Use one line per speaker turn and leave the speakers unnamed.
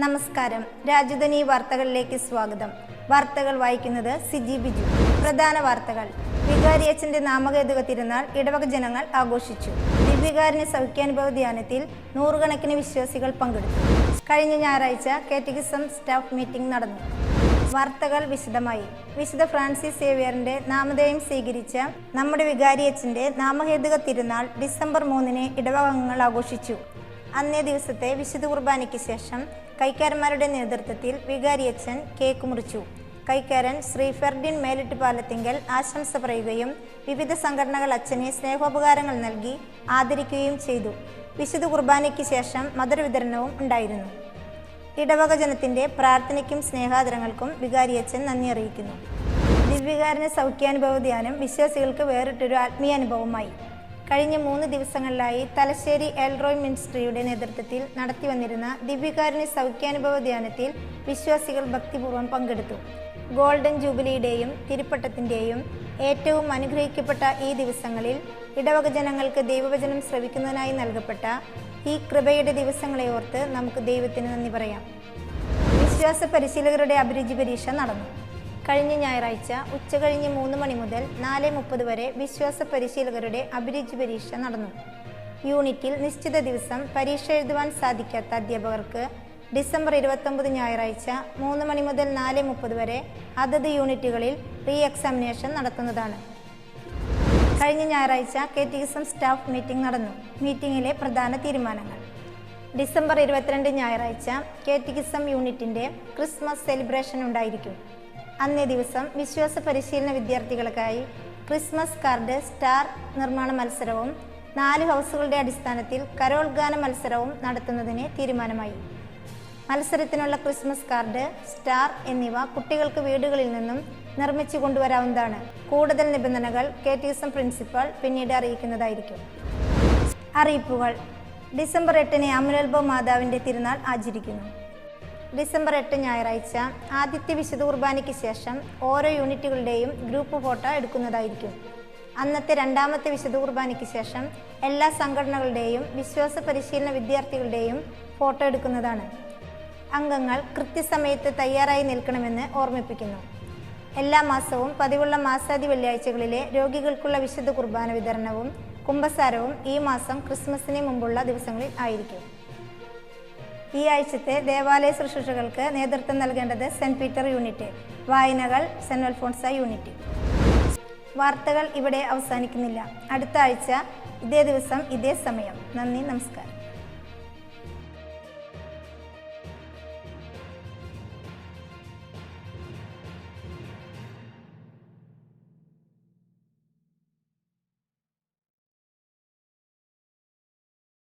നമസ്കാരം. രാജധാനി വാർത്തകളിലേക്ക് സ്വാഗതം. വാർത്തകൾ വായിക്കുന്നത് സിജി ബിജു. പ്രധാന വാർത്തകൾ. വികാരിയച്ഛൻ്റെ നാമകേതുക തിരുനാൾ ഇടവക ജനങ്ങൾ ആഘോഷിച്ചു. ദിവ്യകാരുണ്യ സൗഖ്യാനുഭവ ധ്യാനത്തിൽ നൂറുകണക്കിന് വിശ്വാസികൾ പങ്കെടുത്തു. കഴിഞ്ഞ ഞായറാഴ്ച കാറ്റഗിസം സ്റ്റാഫ് മീറ്റിംഗ് നടന്നു. വാർത്തകൾ വിശദമായി. വിശുദ്ധ ഫ്രാൻസിസ് സേവ്യറിന്റെ നാമധേയം സ്വീകരിച്ച നമ്മുടെ വികാരിയച്ഛൻ്റെ നാമകേതുക തിരുനാൾ ഡിസംബർ 3 ഇടവകങ്ങൾ ആഘോഷിച്ചു. അന്നേ ദിവസത്തെ വിശുദ്ധ കുർബാനയ്ക്ക് ശേഷം കൈക്കാരന്മാരുടെ നേതൃത്വത്തിൽ വികാരിയച്ഛൻ കേക്ക് മുറിച്ചു. കൈക്കാരൻ ശ്രീ ഫെർഡിൻ മേലിട്ടുപാലത്തിങ്കൽ ആശംസ പറയുകയും വിവിധ സംഘടനകൾ അച്ഛനെ സ്നേഹോപകാരങ്ങൾ നൽകി ആദരിക്കുകയും ചെയ്തു. വിശുദ്ധ കുർബാനയ്ക്ക് ശേഷം മധുരവിതരണവും ഉണ്ടായിരുന്നു. ഇടവക ജനത്തിൻ്റെ പ്രാർത്ഥനയ്ക്കും സ്നേഹാദരങ്ങൾക്കും വികാരിയച്ഛൻ നന്ദി അറിയിക്കുന്നു. ദിവ്യകാരുണ്യ സൗഖ്യാനുഭവ ധ്യാനം വിശ്വാസികൾക്ക് വേറിട്ടൊരു ആത്മീയാനുഭവമായി. കഴിഞ്ഞ 3 ദിവസങ്ങളിലായി തലശ്ശേരി എൽറോയ് മിനിസ്ട്രിയുടെ നേതൃത്വത്തിൽ നടത്തിവന്നിരുന്ന ദിവ്യകാരുണ്യ സൗഖ്യാനുഭവ ധ്യാനത്തിൽ വിശ്വാസികൾ ഭക്തിപൂർവ്വം പങ്കെടുത്തു. ഗോൾഡൻ ജൂബിലിയുടെയും തിരുപ്പട്ടത്തിൻ്റെയും ഏറ്റവും അനുഗ്രഹിക്കപ്പെട്ട ഈ ദിവസങ്ങളിൽ ഇടവക ജനങ്ങൾക്ക് ദൈവവചനം ശ്രവിക്കുന്നതിനായി നൽകപ്പെട്ട ഈ കൃപയുടെ ദിവസങ്ങളെ ഓർത്ത് നമുക്ക് ദൈവത്തിന് നന്ദി പറയാം. വിശ്വാസ പരിശീലകരുടെ അഭിരുചി പരീക്ഷ നടന്നു. കഴിഞ്ഞ ഞായറാഴ്ച ഉച്ചകഴിഞ്ഞ് 3 മണി മുതൽ 4:30 വരെ വിശ്വാസ പരിശീലകരുടെ അഭിരുചി പരീക്ഷ നടന്നു. യൂണിറ്റിൽ നിശ്ചിത ദിവസം പരീക്ഷ എഴുതുവാൻ സാധിക്കാത്ത അധ്യാപകർക്ക് ഡിസംബർ 29 ഞായറാഴ്ച 3 മണി മുതൽ 4:30 വരെ അതത് യൂണിറ്റുകളിൽ റീ എക്സാമിനേഷൻ നടത്തുന്നതാണ്. കഴിഞ്ഞ ഞായറാഴ്ച കാറ്റഗിസം സ്റ്റാഫ് മീറ്റിംഗ് നടന്നു. മീറ്റിംഗിലെ പ്രധാന തീരുമാനങ്ങൾ. ഡിസംബർ 22 ഞായറാഴ്ച കാറ്റഗിസം യൂണിറ്റിൻ്റെ ക്രിസ്മസ് സെലിബ്രേഷൻ ഉണ്ടായിരിക്കും. അന്നേ ദിവസം വിശ്വാസ പരിശീലന വിദ്യാർത്ഥികൾക്കായി ക്രിസ്മസ് കാർഡ് സ്റ്റാർ നിർമ്മാണ മത്സരവും 4 ഹൗസുകളുടെ അടിസ്ഥാനത്തിൽ കരോൾ ഗാന മത്സരവും നടത്തുന്നതിന് തീരുമാനമായി. മത്സരത്തിനുള്ള ക്രിസ്മസ് കാർഡ്, സ്റ്റാർ എന്നിവ കുട്ടികൾക്ക് വീടുകളിൽ നിന്നും നിർമ്മിച്ചു കൊണ്ടുവരാവുന്നതാണ്. കൂടുതൽ നിബന്ധനകൾ കാറ്റഗിസം പ്രിൻസിപ്പൽ പിന്നീട് അറിയിക്കുന്നതായിരിക്കും. അറിയിപ്പുകൾ. ഡിസംബർ 8 അമലോത്ഭവ മാതാവിൻ്റെ തിരുനാൾ ആചരിക്കുന്നു. ഡിസംബർ 8 ഞായറാഴ്ച ആദ്യത്തെ വിശുദ്ധ കുർബാനയ്ക്ക് ശേഷം ഓരോ യൂണിറ്റുകളുടെയും ഗ്രൂപ്പ് ഫോട്ടോ എടുക്കുന്നതായിരിക്കും. അന്നത്തെ രണ്ടാമത്തെ വിശുദ്ധ കുർബാനയ്ക്ക് ശേഷം എല്ലാ സംഘടനകളുടെയും വിശ്വാസ പരിശീലന വിദ്യാർത്ഥികളുടെയും ഫോട്ടോ എടുക്കുന്നതാണ്. അംഗങ്ങൾ കൃത്യസമയത്ത് തയ്യാറായി നിൽക്കണമെന്ന് ഓർമ്മിപ്പിക്കുന്നു. എല്ലാ മാസവും പതിവുള്ള മാസാദി വെള്ളിയാഴ്ചകളിലെ രോഗികൾക്കുള്ള വിശുദ്ധ കുർബാന വിതരണവും കുമ്പസാരവും ഈ മാസം ക്രിസ്മസിന് മുമ്പുള്ള ദിവസങ്ങളിൽ ആയിരിക്കും. ഈ ആഴ്ചത്തെ ദേവാലയ ശുശ്രൂഷകൾക്ക് നേതൃത്വം നൽകേണ്ടത് സെൻറ്റ് പീറ്റർ യൂണിറ്റ്, വായനകൾ സെൻറ്റ് അൽഫോൺസ യൂണിറ്റ്. വാർത്തകൾ ഇവിടെ അവസാനിക്കുന്നില്ല. അടുത്ത ആഴ്ച ഇതേ ദിവസം ഇതേ സമയം. നന്ദി, നമസ്കാരം.